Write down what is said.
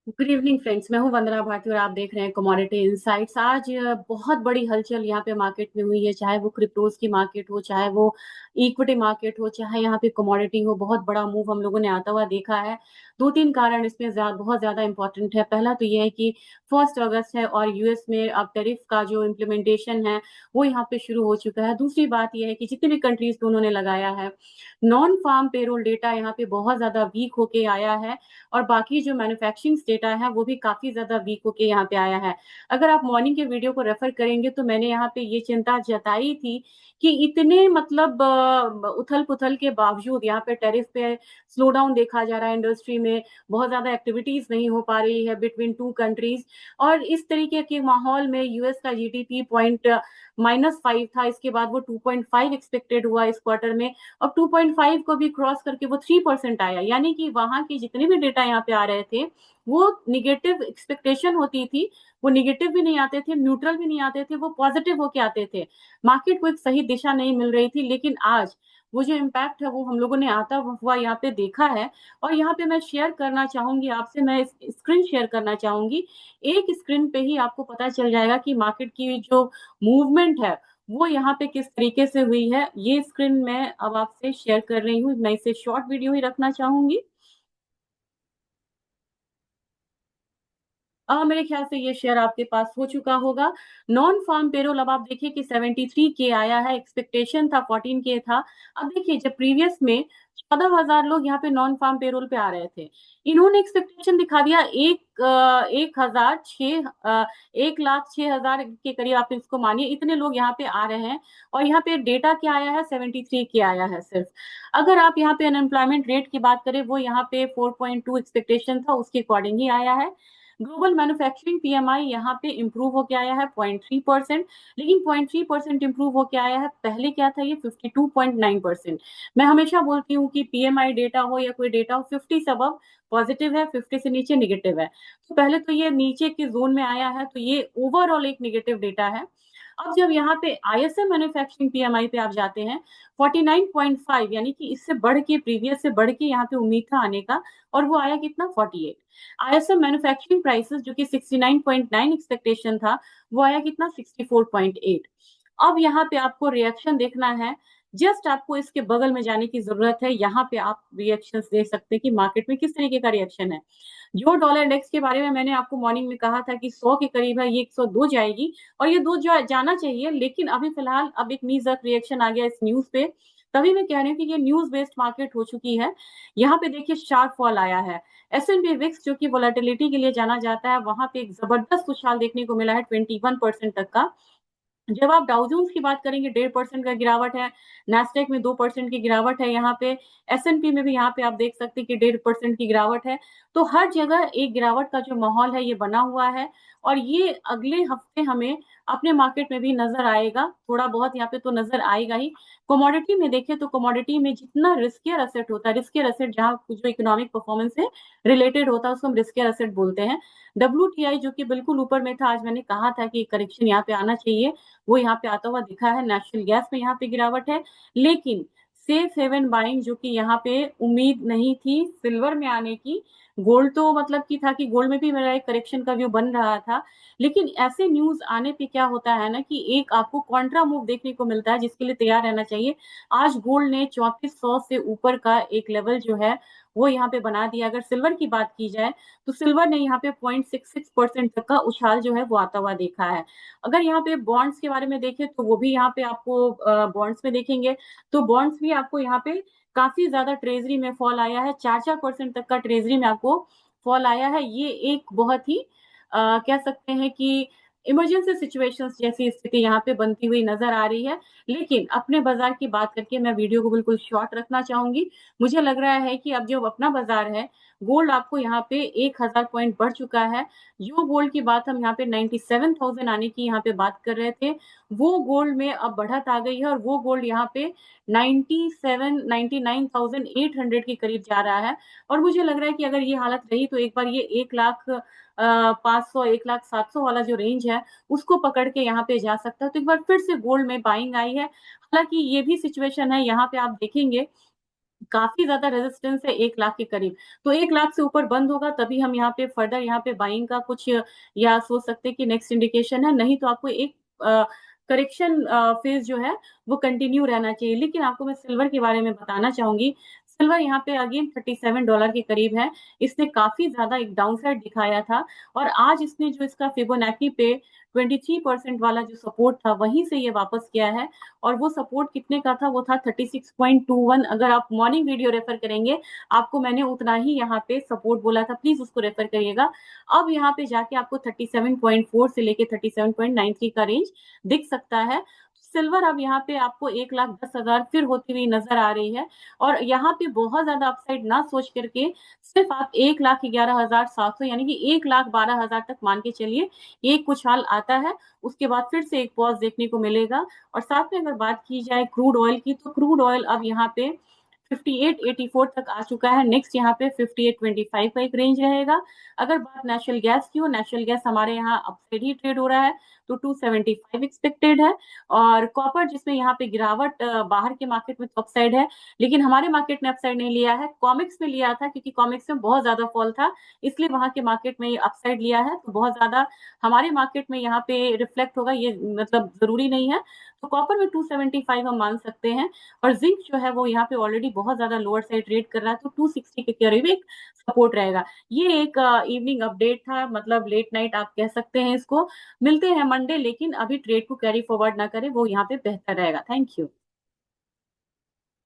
Good evening friends. मैं हूं वंदना भारती और आप देख रहे हैं कमोडिटी इनसाइट्स। आज बहुत बड़ी हलचल यहाँ पे मार्केट में हुई है, चाहे वो क्रिप्टोज की मार्केट हो, चाहे वो इक्विटी मार्केट हो, चाहे यहाँ पे कमोडिटी हो। बहुत बड़ा मूव हम लोगों ने आता हुआ देखा है। दो तीन कारण इसमें बहुत ज्यादा इंपॉर्टेंट है। पहला तो ये है कि 1 अगस्त है और यूएस में अब टैरिफ का जो इम्प्लीमेंटेशन है वो यहाँ पे शुरू हो चुका है। दूसरी बात यह है कि जितने भी कंट्रीज पे उन्होंने लगाया है, नॉन फार्म पेरोल डेटा यहाँ पे बहुत ज्यादा वीक होके आया है और बाकी जो मैन्युफैक्चरिंग डेटा है वो भी काफी ज्यादा वीक होके यहाँ पे आया है। अगर आप मॉर्निंग के वीडियो को रेफर करेंगे तो मैंने यहाँ पे ये चिंता जताई थी कि इतने मतलब उथल पुथल के बावजूद यहाँ पे टैरिफ पे स्लो डाउन देखा जा रहा है। इंडस्ट्री में बहुत ज्यादा एक्टिविटीज नहीं हो पा रही है बिटवीन टू कंट्रीज। और इस तरीके के माहौल में यूएस का जीडीपी पॉइंट -5 था, इसके बाद वो 2.5 एक्सपेक्टेड हुआ इस क्वार्टर में। अब 2.5 को भी क्रॉस करके वो 3% आया, यानी कि वहां के जितने भी डेटा यहाँ पे आ रहे थे वो निगेटिव एक्सपेक्टेशन होती थी। वो निगेटिव भी नहीं आते थे, न्यूट्रल भी नहीं आते थे, वो पॉजिटिव होके आते थे। मार्केट को एक सही दिशा नहीं मिल रही थी, लेकिन आज वो जो इम्पैक्ट है वो हम लोगों ने आता हुआ यहाँ पे देखा है। और यहाँ पे मैं शेयर करना चाहूंगी आपसे, मैं स्क्रीन शेयर करना चाहूंगी। एक स्क्रीन पे ही आपको पता चल जाएगा कि मार्केट की जो मूवमेंट है वो यहाँ पे किस तरीके से हुई है। ये स्क्रीन मैं अब आपसे शेयर कर रही हूँ, मैं इसे शॉर्ट वीडियो ही रखना चाहूंगी। मेरे ख्याल से ये शेयर आपके पास हो चुका होगा। नॉन फार्म पेरोल अब आप देखिए कि 73 के आया है, एक्सपेक्टेशन था 14 के था। अब देखिए जब प्रीवियस में 14,000 लोग यहाँ पे नॉन फार्म पेरोल पे आ रहे थे, इन्होंने एक्सपेक्टेशन दिखा दिया 1,06,000 के करीब, आप इसको मानिए इतने लोग यहाँ पे आ रहे हैं। और यहाँ पे डेटा क्या आया है, 73 के आया है सिर्फ। अगर आप यहाँ पे अनएम्प्लॉयमेंट रेट की बात करें, वो यहाँ पे 4.2 एक्सपेक्टेशन था, उसके अकॉर्डिंग ही आया है। ग्लोबल मैन्युफैक्चरिंग पीएमआई यहाँ पे इंप्रूव होके आया है 0.3%। लेकिन 0.3% इंप्रूव होके आया है, पहले क्या था ये 52.9%। मैं हमेशा बोलती हूँ कि पीएमआई डेटा हो या कोई डेटा हो, 50 से अबव पॉजिटिव है, 50 से नीचे निगेटिव है। तो पहले तो ये नीचे के जोन में आया है, तो ये ओवरऑल एक निगेटिव डेटा है। अब जब यहाँ पे आईएसएम मैन्युफैक्चरिंग पीएमआई पे आप जाते हैं 49.5, यानी कि इससे बढ़ के, प्रीवियस से बढ़ के यहाँ पे उम्मीद था आने का, और वो आया कितना, 48। आईएसएम मैन्युफैक्चरिंग प्राइसेस जो कि 69.9 एक्सपेक्टेशन था, वो आया कितना, 64.8। अब यहाँ पे आपको रिएक्शन देखना है। जस्ट आपको इसके बगल में जाने की जरूरत है, यहाँ पे आप रिएक्शन देख सकते हैं कि मार्केट में किस तरीके का रिएक्शन है। जो डॉलर इंडेक्स के बारे में मैंने आपको मॉर्निंग में कहा था कि 100 के करीब है, ये 102 जाएगी और ये दो जो जाना चाहिए, लेकिन अभी फिलहाल अब एक नी जर्क रिएक्शन आ गया इस न्यूज पे। तभी मैं कह रही हूँ कि ये न्यूज बेस्ड मार्केट हो चुकी है। यहाँ पे देखिए शार्प फॉल आया है। एस&पी विक्स जो कि वोलेटिलिटी के लिए जाना जाता है, वहां पे एक जबरदस्त उछाल देखने को मिला है 21% तक का। जब आप डाउजोन्स की बात करेंगे, 1.5% का गिरावट है। नेस्डेक में 2% की गिरावट है। यहाँ पे एस&पी में भी यहाँ पे आप देख सकते हैं कि 1.5% की गिरावट है। तो हर जगह एक गिरावट का जो माहौल है ये बना हुआ है। और ये अगले हफ्ते हमें अपने मार्केट में भी नजर आएगा, थोड़ा बहुत यहाँ पे तो नजर आएगा ही। कमोडिटी में देखें तो कमोडिटी में जितना रिस्कियर एसेट होता है, रिस्कियर एसेट जहाँ जो इकोनॉमिक परफॉर्मेंस से रिलेटेड होता है उसको हम रिस्कियर एसेट बोलते हैं। डब्ल्यू जो कि बिल्कुल ऊपर में था, आज मैंने कहा था कि करेक्शन यहाँ पे आना चाहिए, वो यहाँ पे आता हुआ दिखा है। नेचुरल गैस में यहाँ पे गिरावट है। लेकिन सेफ हेवन बाइंग जो कि यहाँ पे उम्मीद नहीं थी सिल्वर में आने की। गोल्ड तो मतलब की था कि गोल्ड में भी मेरा एक करेक्शन का व्यू बन रहा था। लेकिन ऐसे न्यूज आने पे क्या होता है ना कि एक आपको कॉन्ट्रा मूव देखने को मिलता है, जिसके लिए तैयार रहना चाहिए। आज गोल्ड ने 3400 से ऊपर का एक लेवल जो है वो यहाँ पे बना दिया। अगर सिल्वर की बात की जाए तो सिल्वर ने यहाँ पे 0.66% तक का उछाल जो है वो आता हुआ देखा है। अगर यहाँ पे बॉन्ड्स के बारे में देखें तो वो भी यहाँ पे आपको बॉन्ड्स में देखेंगे तो बॉन्ड्स भी आपको यहाँ पे काफी ज्यादा ट्रेजरी में फॉल आया है। 4-4% तक का ट्रेजरी में आपको फॉल आया है। ये एक बहुत ही कह सकते हैं कि इमरजेंसी सिचुएशंस जैसी स्थिति यहाँ पे बनती हुई नजर आ रही है। लेकिन अपने बाजार की बात करके मैं वीडियो को बिल्कुल शॉर्ट रखना चाहूंगी। मुझे लग रहा है कि अब जो अपना बाजार है, गोल्ड आपको यहाँ पे 1,000 पॉइंट बढ़ चुका है। जो गोल्ड की बात हम यहाँ पे 97,000 आने की यहाँ पे बात कर रहे थे, वो गोल्ड में अब बढ़त आ गई है और वो गोल्ड यहाँ पे 99,800 के करीब जा रहा है। और मुझे लग रहा है कि अगर ये हालत रही तो एक बार ये 1,05,100, 1,07,000 वाला जो रेंज है उसको पकड़ के यहाँ पे जा सकता है। तो एक बार फिर से गोल्ड में बाइंग आई है। हालांकि ये भी सिचुएशन है, यहाँ पे आप देखेंगे काफी ज्यादा रेजिस्टेंस है 1 लाख के करीब। तो 1 लाख से ऊपर बंद होगा तभी हम यहाँ पे फर्दर यहाँ पे बाइंग का कुछ या सोच सकते हैं कि नेक्स्ट इंडिकेशन है, नहीं तो आपको एक करेक्शन फेज जो है वो कंटिन्यू रहना चाहिए। लेकिन आपको मैं सिल्वर के बारे में बताना चाहूंगी, सिल्वर यहाँ पे अगेन $37 के करीब है। इसने काफी ज्यादा एक डाउनसाइड दिखाया था, और आज इसने जो इसका फिबोनाची पे 23% वाला जो सपोर्ट था वहीं से ये वापस किया है। और वो सपोर्ट कितने का था, वो था 36.21। अगर आप मॉर्निंग वीडियो रेफर करेंगे, आपको मैंने उतना ही यहाँ पे सपोर्ट बोला था, प्लीज उसको रेफर करिएगा। अब यहाँ पे जाके आपको 37.4 से लेके 37.93 का रेंज दिख सकता है। सिल्वर अब यहाँ पे आपको 1,10,000 फिर होती हुई नजर आ रही है। और यहाँ पे बहुत ज्यादा अपसाइड ना सोच करके सिर्फ आप 1,11,700 यानी कि 1,12,000 तक मान के चलिए, एक कुछ हाल आता है, उसके बाद फिर से एक पॉज देखने को मिलेगा। और साथ में अगर बात की जाए क्रूड ऑयल की, तो क्रूड ऑयल अब यहाँ पे 58.84 तक आ चुका है। नेक्स्ट यहाँ पे 58.25 का एक रेंज रहेगा। अगर बात नेचुरल गैस की हो, नेचुरल गैस हमारे यहाँ अपसाइड ही ट्रेड हो रहा है, तो 275 एक्सपेक्टेड है। और कॉपर जिसमें यहाँ पे गिरावट बाहर के मार्केट में तो अपसाइड है, लेकिन हमारे मार्केट ने अपसाइड नहीं लिया है, कॉमिक्स में लिया था, क्योंकि कॉमिक्स में बहुत ज्यादा फॉल था, इसलिए वहां के मार्केट में ये अपसाइड लिया है। तो बहुत ज्यादा हमारे मार्केट में यहाँ पे रिफ्लेक्ट होगा ये मतलब जरूरी नहीं है। तो कॉपर में 275 हम मान सकते हैं। और जिंक जो है वो यहाँ पे ऑलरेडी बहुत ज्यादा लोअर साइड ट्रेड कर रहा है, तो 260 के करीब एक सपोर्ट रहेगा। ये एक इवनिंग अपडेट था, मतलब लेट नाइट आप कह सकते हैं इसको। मिलते हैं मंडे, लेकिन अभी ट्रेड को कैरी फॉरवर्ड ना करें, वो यहाँ पे बेहतर रहेगा। Thank you.